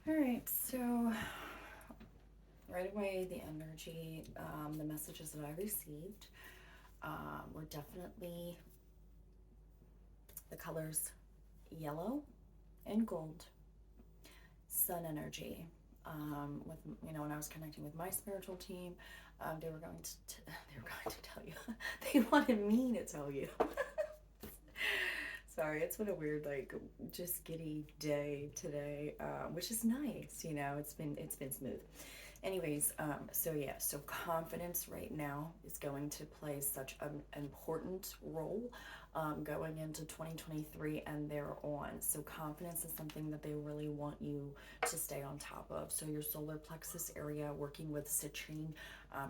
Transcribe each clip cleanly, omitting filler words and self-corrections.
All right, so right away, the energy, the messages that I received were definitely the colors yellow and gold, sun energy. With when I was connecting with my spiritual team, they were going to they were going to tell you. They wanted me to tell you. Sorry, it's been a weird, like, just giddy day today, which is nice. It's been smooth. Anyways, so yeah, so confidence right now is going to play such an important role going into 2023 and thereon. So confidence is something that they really want you to stay on top of. So your solar plexus area, working with citrine,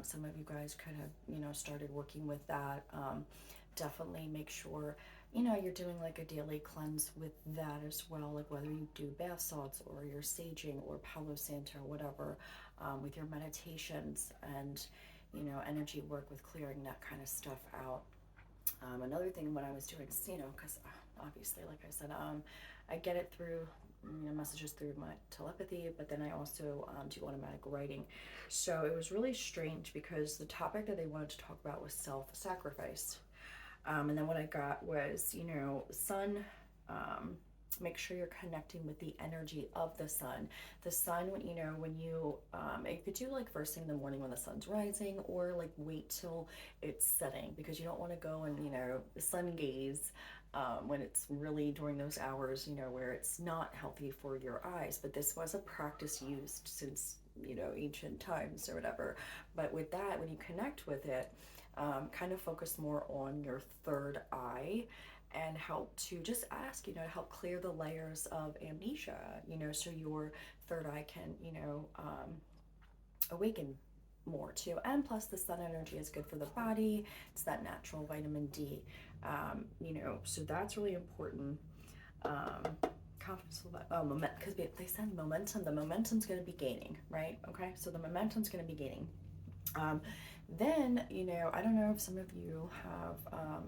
some of you guys could have started working with that. Definitely make sure you're doing like a daily cleanse with that as well, like whether you do bath salts or you're saging or Palo Santo or whatever, with your meditations and energy work with clearing that kind of stuff out. Another thing when I was doing, because obviously, like I said, I get it through messages through my telepathy, but then I also do automatic writing. So it was really strange because the topic that they wanted to talk about was self-sacrifice. And then what I got was, sun. Make sure you're connecting with the energy of the sun. The sun, when you could do like first thing in the morning when the sun's rising, or like wait till it's setting, because you don't want to go and, sun gaze when it's really during those hours, where it's not healthy for your eyes. But this was a practice used since, ancient times or whatever. But with that, when you connect with it, kind of focus more on your third eye and help to just ask, to help clear the layers of amnesia, so your third eye can, awaken more too. And plus, the sun energy is good for the body, it's that natural vitamin D, so that's really important. Um, Confidence, because they said momentum, the momentum's going to be gaining, right? Okay, so the momentum's going to be gaining. Um, then, I don't know if some of you have,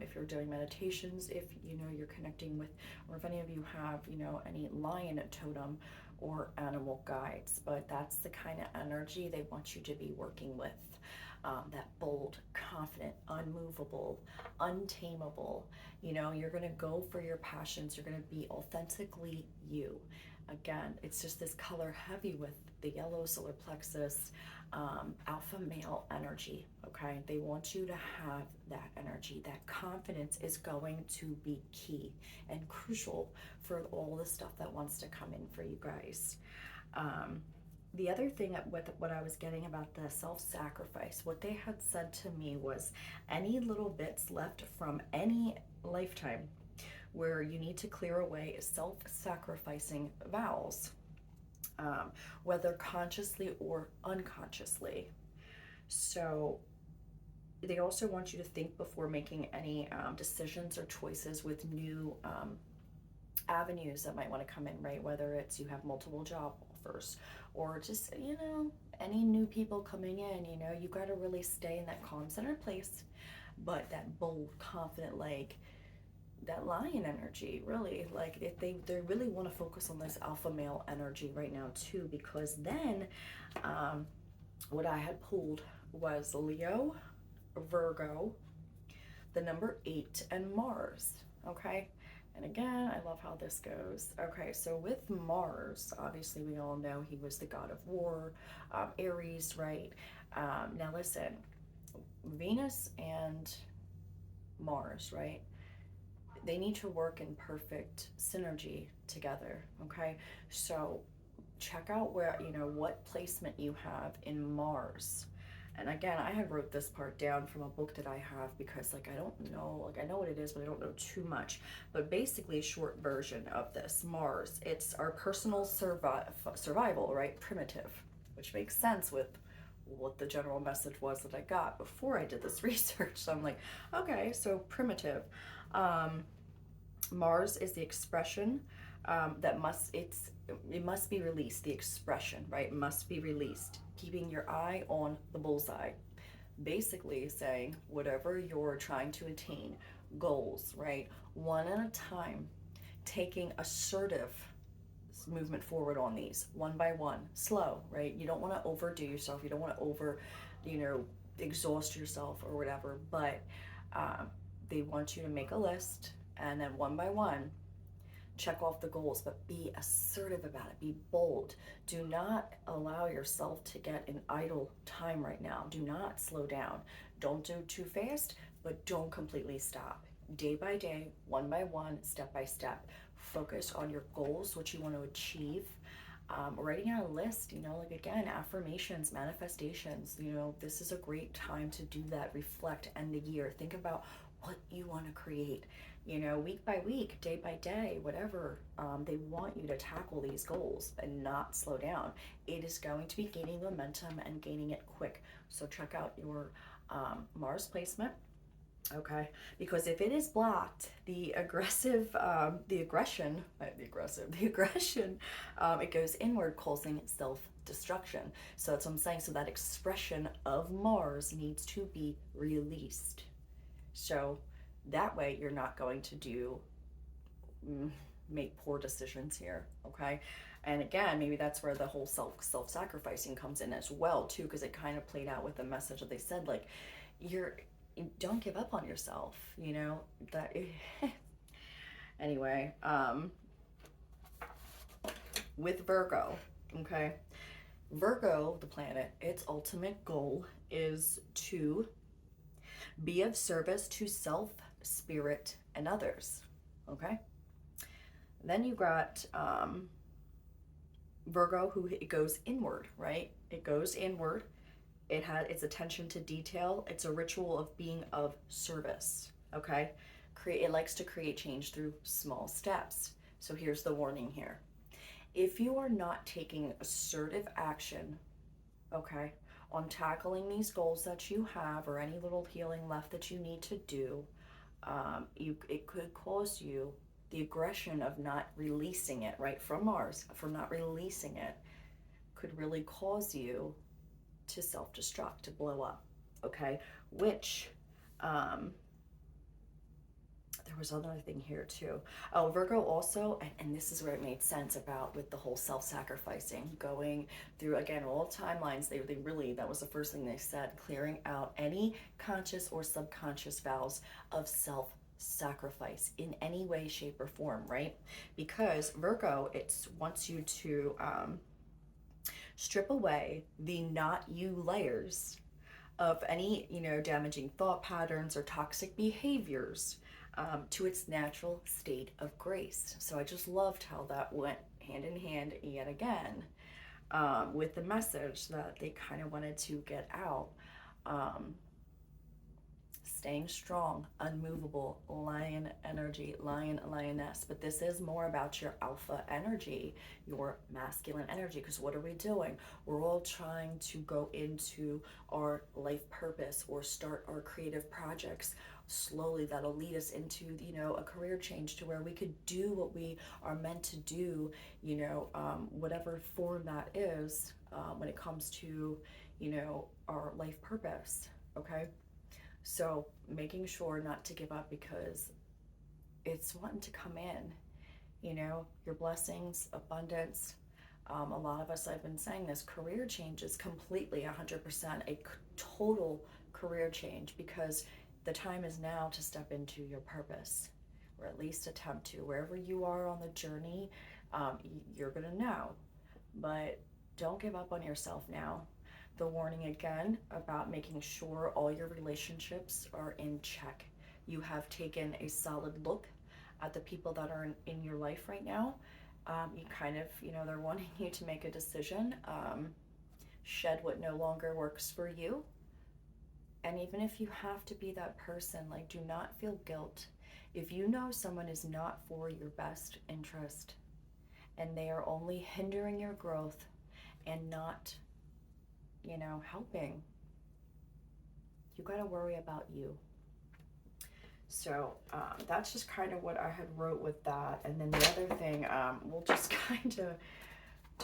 if you're doing meditations, if you're connecting with, or if any of you have, any lion totem or animal guides, but that's the kind of energy they want you to be working with. That bold, confident, unmovable, untamable. You're going to go for your passions, you're going to be authentically you. Again, it's just this color heavy with the yellow solar plexus, alpha male energy. Okay, they want you to have that energy. That confidence is going to be key and crucial for all the stuff that wants to come in for you guys. um, the other thing with what I was getting about the self-sacrifice, what they had said to me was any little bits left from any lifetime where you need to clear away self-sacrificing vows, whether consciously or unconsciously. So they also want you to think before making any decisions or choices with new avenues that might want to come in, right? Whether it's you have multiple job offers or just, any new people coming in, you got to really stay in that calm, centered place, but that bold, confident, like that lion energy, really, like if they really want to focus on this alpha male energy right now too, because then what I had pulled was Leo, Virgo, the number 8, and Mars. Okay. And again, I love how this goes. Okay, so with Mars, obviously we all know he was the god of war, Aries, right? Now listen, Venus and Mars, right? They need to work in perfect synergy together. Okay, so check out where, what placement you have in Mars. And again, I had wrote this part down from a book that I have, because like I don't know, like I know what it is, but I don't know too much. But basically, a short version of this, Mars, it's our personal survival, right? Primitive, which makes sense with what the general message was that I got before I did this research. So I'm like, okay, so primitive. Um, Mars is the expression, that it must be released. The expression, right, must be released. Keeping your eye on the bullseye, basically saying whatever you're trying to attain, goals, right, one at a time, taking assertive movement forward on these one by one, slow, right? You don't want to overdo yourself. You don't want to you know, exhaust yourself or whatever, but they want you to make a list and then one by one, check off the goals, but be assertive about it. Be bold. Do not allow yourself to get in idle time right now. Do not slow down. Don't do too fast, but don't completely stop. Day by day, one by one, step by step. Focus on your goals, what you want to achieve. Writing out a list, you know, like again, affirmations, manifestations, you know, this is a great time to do that. Reflect, end the year. Think about what you want to create, you know, week by week, day by day, whatever. They want you to tackle these goals and not slow down. It is going to be gaining momentum and gaining it quick. So check out your Mars placement. Okay, because if it is blocked, the aggression, it goes inward, causing self-destruction. So that's what I'm saying. So that expression of Mars needs to be released. So that way you're not going to make poor decisions here. Okay. And again, maybe that's where the whole self-sacrificing comes in as well too, because it kind of played out with the message that they said, like, don't give up on yourself, you know, that anyway, with Virgo, okay, Virgo, the planet, its ultimate goal is to be of service to self, spirit, and others. Okay, then you got Virgo, who it goes inward, right? It goes inward. It had its attention to detail. It's a ritual of being of service. Okay, it likes to create change through small steps. So here's the warning here: if you are not taking assertive action, okay, on tackling these goals that you have, or any little healing left that you need to do, it could cause you the aggression of not releasing it, right, from Mars, from not releasing it, could really cause you to self-destruct, to blow up. Okay, which there was another thing here too. Oh, Virgo also, and this is where it made sense about with the whole self-sacrificing, going through again all timelines. They really, that was the first thing they said, clearing out any conscious or subconscious vows of self-sacrifice in any way, shape, or form, right? Because Virgo, it wants you to strip away the not you layers of any, you know, damaging thought patterns or toxic behaviors, to its natural state of grace. So I just loved how that went hand in hand yet again, with the message that they kind of wanted to get out. Staying strong, unmovable, lion energy, lion, lioness. But this is more about your alpha energy, your masculine energy. Because what are we doing? We're all trying to go into our life purpose or start our creative projects slowly. That'll lead us into, you know, a career change to where we could do what we are meant to do, you know, whatever form that is, when it comes to, you know, our life purpose. Okay. So making sure not to give up, because it's wanting to come in, you know, your blessings, abundance. A lot of us, I've been saying this, career change is completely 100% a total career change, because the time is now to step into your purpose, or at least attempt to. Wherever you are on the journey, you're going to know, but don't give up on yourself now. The warning again about making sure all your relationships are in check. You have taken a solid look at the people that are in your life right now. You kind of, you know, they're wanting you to make a decision, shed what no longer works for you. And even if you have to be that person, like, do not feel guilt. If you know someone is not for your best interest and they are only hindering your growth and not, you know, helping, you got to worry about you. So that's just kind of what I had wrote with that. And then the other thing, we'll just kind of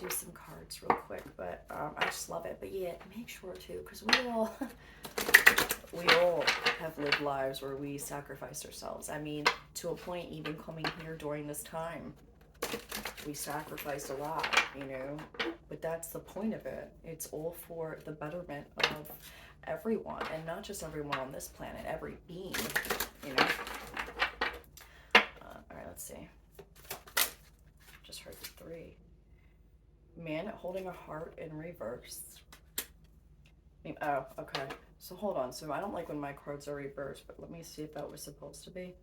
do some cards real quick, but I just love it. But yeah, make sure to, because we all have lived lives where we sacrificed ourselves. I mean, to a point, even coming here during this time, We sacrificed a lot, you know, but that's the point of it. It's all for the betterment of everyone, and not just everyone on this planet, every being, you know. All right, let's see. Just heard the 3. Man holding a heart in reverse. Oh, okay. So hold on. So I don't like when my cards are reversed, but let me see if that was supposed to be.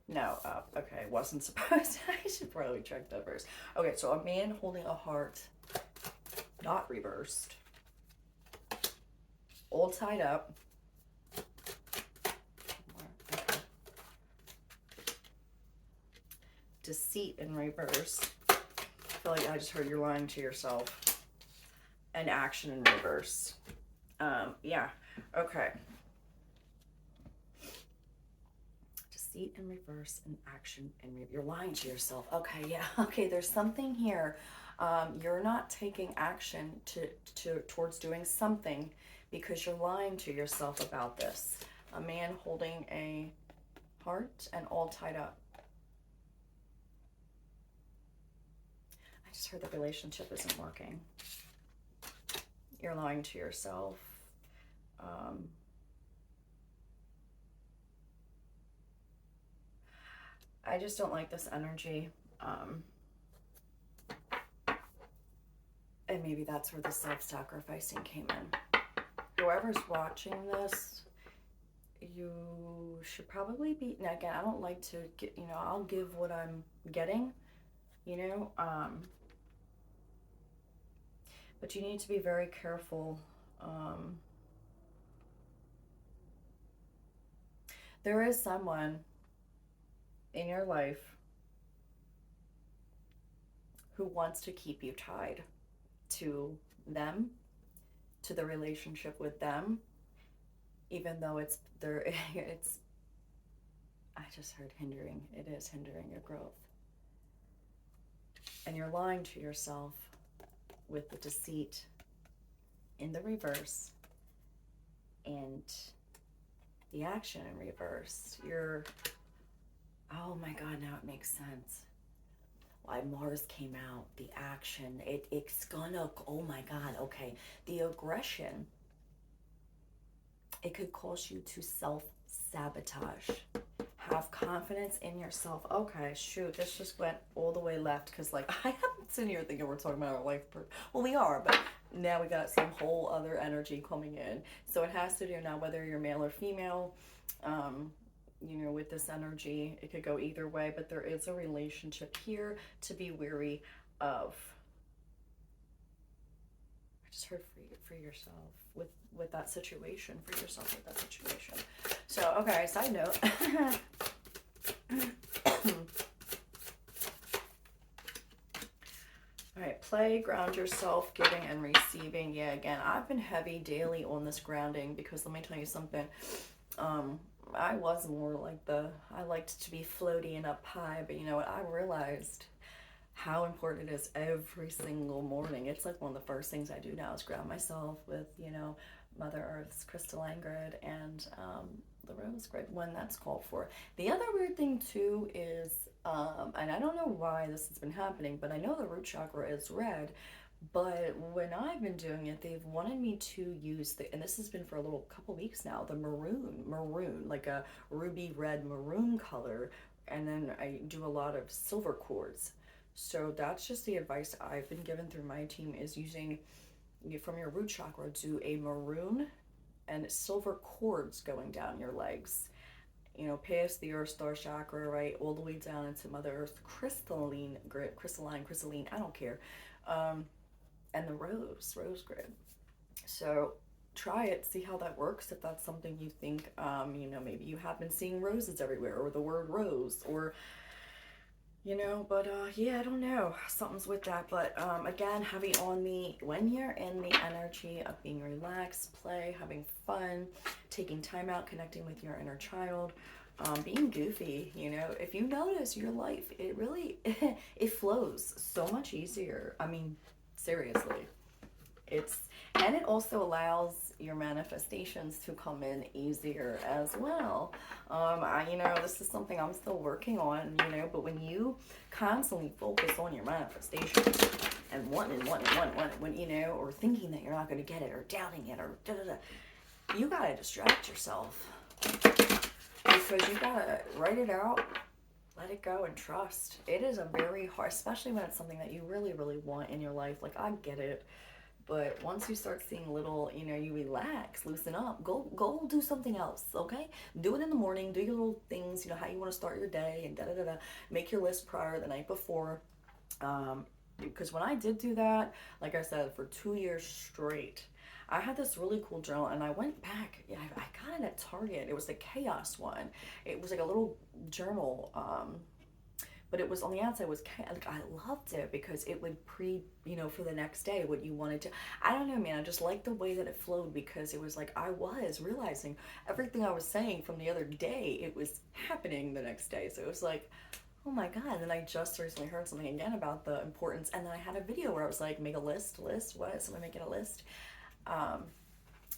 No, okay, it wasn't supposed to. I should probably check that first. Okay, so a man holding a heart, not reversed, all tied up. Okay. Deceit in reverse. I feel like I just heard you're lying to yourself. And action in reverse. Yeah, okay. Deceit in reverse and action in reverse. You're lying to yourself. Okay, yeah. Okay, there's something here. You're not taking action towards doing something because you're lying to yourself about this. A man holding a heart and all tied up. I just heard the relationship isn't working. You're lying to yourself. I just don't like this energy. And maybe that's where the self-sacrificing came in. Whoever's watching this, you should probably be, now again, I don't like to get, you know, I'll give what I'm getting, you know, but you need to be very careful. There is someone in your life who wants to keep you tied to them, to the relationship with them, even though it's I just heard hindering. It is hindering your growth. And you're lying to yourself with the deceit in the reverse and the action in reverse. Oh my God, now it makes sense. Why Mars came out, the action, it's gonna, oh my God, okay. The aggression, it could cause you to self-sabotage. Have confidence in yourself. Okay, shoot, this just went all the way left because, like, I haven't sitting here thinking we're talking about our life. Well, we are, but now we got some whole other energy coming in. So it has to do now whether you're male or female. You know, with this energy, it could go either way, but there is a relationship here to be wary of. I just heard free yourself with that situation, free yourself with that situation. So, okay, side note. All right, play, ground yourself, giving and receiving. Yeah, again, I've been heavy daily on this grounding because let me tell you something. I was more like I liked to be floaty and up high, but you know what? I realized how important it is every single morning. It's like one of the first things I do now is ground myself with, you know, Mother Earth's crystalline grid and the rose grid when that's called for. The other weird thing too is, and I don't know why this has been happening, but I know the root chakra is red. But when I've been doing it, they've wanted me to use and this has been for a couple weeks now, the maroon, like a ruby red maroon color. And then I do a lot of silver quartz. So that's just the advice I've been given through my team is using from your root chakra to a maroon and silver cords going down your legs. You know, past the earth star chakra, right, all the way down into Mother Earth crystalline, I don't care. And the rose grid. So try it, see how that works. If that's something you think, you know, maybe you have been seeing roses everywhere or the word rose or, you know, but yeah, I don't know. Something's with that. But again, heavy on me when you're in the energy of being relaxed, play, having fun, taking time out, connecting with your inner child, being goofy, you know. If you notice your life, it really, it flows so much easier. I mean, seriously, And it also allows your manifestations to come in easier as well. This is something I'm still working on, but when you constantly focus on your manifestation and wanting, or thinking that you're not going to get it, or doubting it, or you got to distract yourself, because you got to write it out, let it go, and trust. It is a very hard, especially when it's something that you really, really want in your life. Like, I get it. But once you start seeing little, you relax, loosen up, go do something else, okay? Do it in the morning, do your little things, how you want to start your day, and da-da-da-da. Make your list prior the night before. Because when I did do that, like I said, for 2 years straight, I had this really cool journal, and I went back. Yeah, I got it at Target. It was the Chaos one. It was like a little journal, but it was on the outside was like, I loved it because it would for the next day what you wanted to. I don't know, man. I just liked the way that it flowed, because it was like I was realizing everything I was saying from the other day, it was happening the next day. So it was like, oh my God. And then I just recently heard something again about the importance. And then I had a video where I was like, make a list, what? Someone making a list.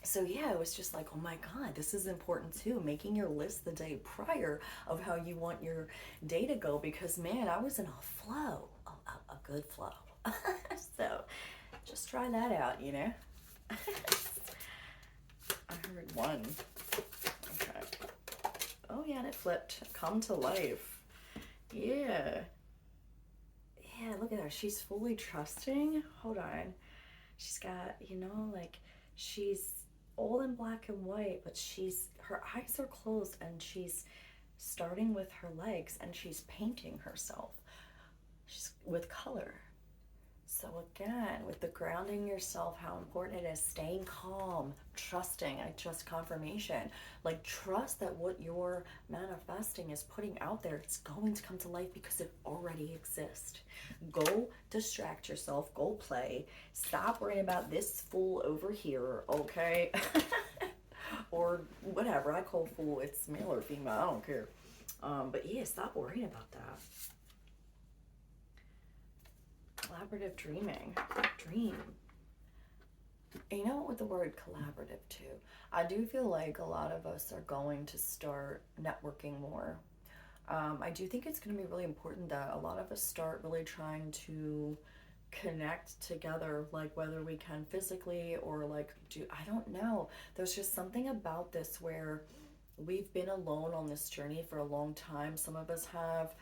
So yeah, it was just like, oh my God, this is important too. Making your list the day prior of how you want your day to go, because man, I was in a flow, a good flow. So just try that out, I heard one. Okay. Oh yeah, and it flipped. Come to life. Yeah. Yeah, look at her. She's fully trusting. Hold on. She's got, she's all in black and white, but her eyes are closed, and she's starting with her legs, and she's painting herself. She's with color. So again, with the grounding yourself, how important it is, staying calm, trusting. I trust confirmation. Like, trust that what you're manifesting is putting out there, it's going to come to life because it already exists. Go distract yourself. Go play. Stop worrying about this fool over here, okay? Or whatever. I call fool, it's male or female. I don't care. But yeah, stop worrying about that. Collaborative dreaming. Dream. And with the word collaborative too, I do feel like a lot of us are going to start networking more. I do think it's going to be really important that a lot of us start really trying to connect together, like whether we can physically or I don't know. There's just something about this where we've been alone on this journey for a long time. Some of us have.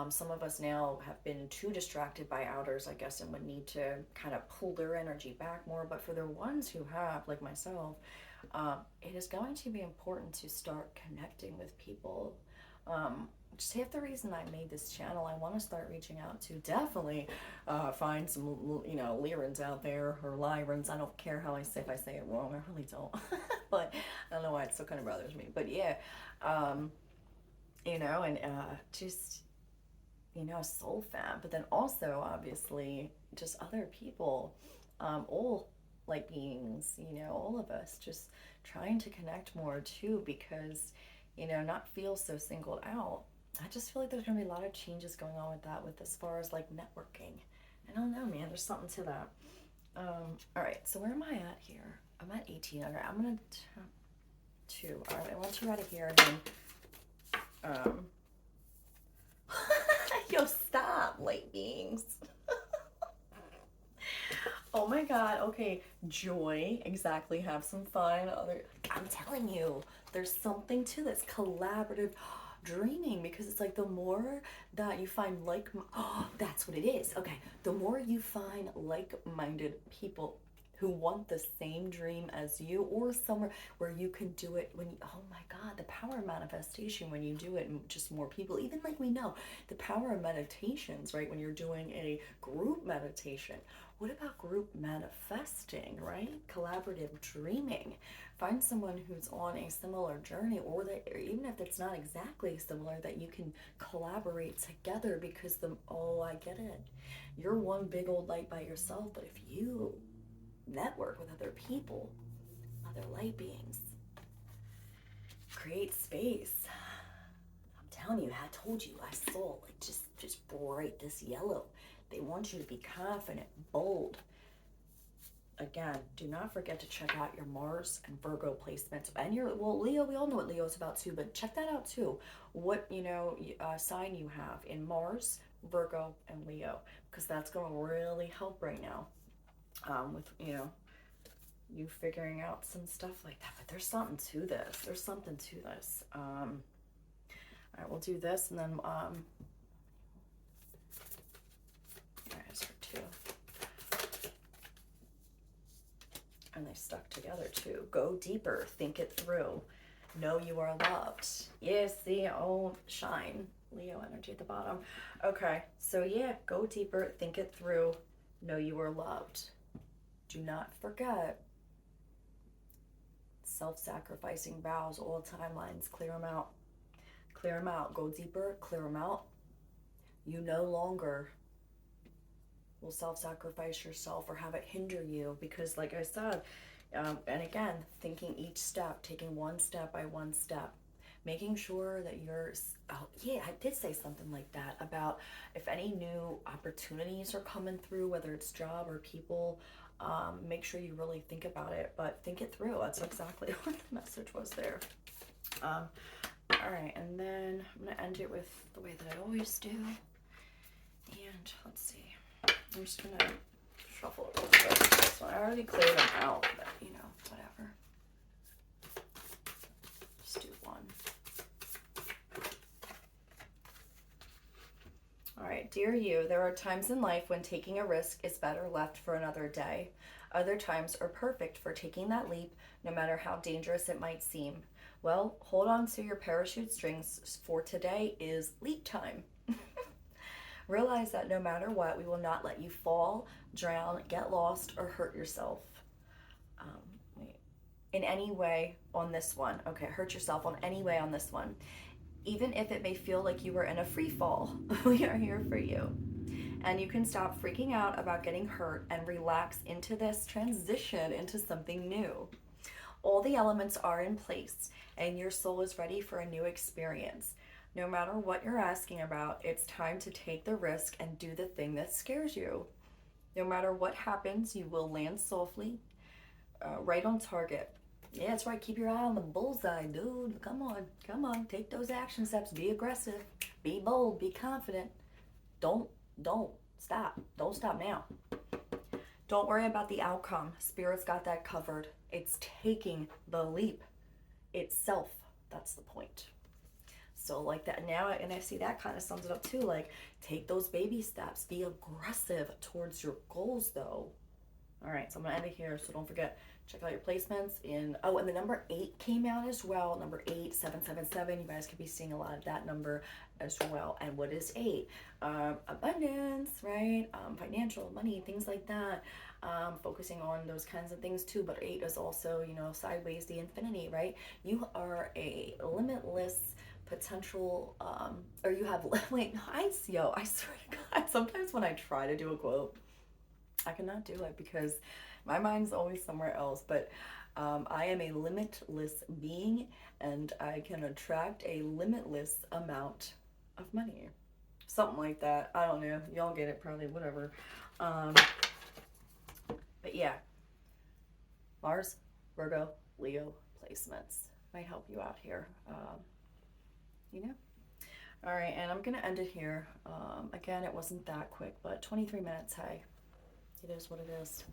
Some of us now have been too distracted by outers, I guess, and would need to kind of pull their energy back more. But for the ones who have, like myself, it is going to be important to start connecting with people. Just half the reason I made this channel, I want to start reaching out to definitely find some, Lyrans out there, or Lyrans. I don't care how if I say it wrong. I really don't. But I don't know why it still kind of bothers me. But yeah, just a soul fam, but then also obviously just other people, all light beings, all of us just trying to connect more too, because not feel so singled out. I just feel like there's gonna be a lot of changes going on with that, with as far as like networking. I don't know, man, there's something to that. All right, so where am I at here? I'm at 18. Okay, I'm gonna 2. All right, once you're out of here, then yo, stop, light beings. Oh my God. Okay, joy. Exactly. Have some fun. I'm telling you, there's something to this collaborative dreaming, because it's like the more that you find that's what it is. Okay, the more you find like-minded people who want the same dream as you, or somewhere where you can do it oh my God, the power of manifestation when you do it, and just more people, even like we know the power of meditations, right? When you're doing a group meditation, what about group manifesting, right? Collaborative dreaming. Find someone who's on a similar journey, or even if it's not exactly similar, that you can collaborate together, because I get it. You're one big old light by yourself, but if you network with other people, other light beings, create space. I'm telling you, I told you, I saw just bright, this yellow. They want you to be confident, bold, again, do not forget to check out your Mars and Virgo placements. And your, well, Leo, we all know what Leo is about too, but check that out too. What, sign you have in Mars, Virgo, and Leo, because that's going to really help right now, with, you figuring out some stuff like that. But there's something to this. There's something to this. All right, we'll do this, and then, there's her too. And they stuck together too. Go deeper, think it through. Know you are loved. Yes, see, oh, shine. Leo energy at the bottom. Okay, so yeah, go deeper, think it through. Know you are loved. Do not forget self-sacrificing vows, all timelines, clear them out. Clear them out. Go deeper, clear them out. You no longer will self-sacrifice yourself or have it hinder you, because like I said, and again, thinking each step, taking one step by one step, making sure that you're, oh yeah, I did say something like that about if any new opportunities are coming through, whether it's job or people, make sure you really think about it, but think it through. That's exactly what the message was there. All right, and then I'm gonna end it with the way that I always do. And let's see, I'm just gonna shuffle a little bit. This one, I already cleared them out, but whatever. Just do one. All right, dear you, there are times in life when taking a risk is better left for another day. Other times are perfect for taking that leap, no matter how dangerous it might seem. Well, hold on to your parachute strings, for today is leap time. Realize that no matter what, we will not let you fall, drown, get lost, or hurt yourself. In any way on this one. Okay, hurt yourself on any way on this one. Even if it may feel like you were in a free fall, we are here for you. And you can stop freaking out about getting hurt and relax into this transition into something new. All the elements are in place, and your soul is ready for a new experience. No matter what you're asking about, it's time to take the risk and do the thing that scares you. No matter what happens, you will land softly, right on target. Yeah, that's right. Keep your eye on the bullseye, dude. Come on. Take those action steps. Be aggressive. Be bold. Be confident. Don't stop. Don't stop now. Don't worry about the outcome. Spirit's got that covered. It's taking the leap itself. That's the point. So like that now, and I see that kind of sums it up too. Like, take those baby steps. Be aggressive towards your goals, though. All right, so I'm gonna end it here. So don't forget, check out your placements in. Oh, and the number 8 came out as well. Number 8, 777. You guys could be seeing a lot of that number as well. And what is 8? Abundance, right? Financial, money, things like that. Focusing on those kinds of things too. But 8 is also, sideways, the infinity, right? You are a limitless potential, or you have, wait, I swear to God, sometimes when I try to do a quote, I cannot do it because my mind's always somewhere else. But I am a limitless being, and I can attract a limitless amount of money. Something like that. I don't know. Y'all get it probably, whatever. But yeah, Mars, Virgo, Leo placements might help you out here. All right, and I'm gonna end it here. Again, it wasn't that quick, but 23 minutes. Hey, it is what it is.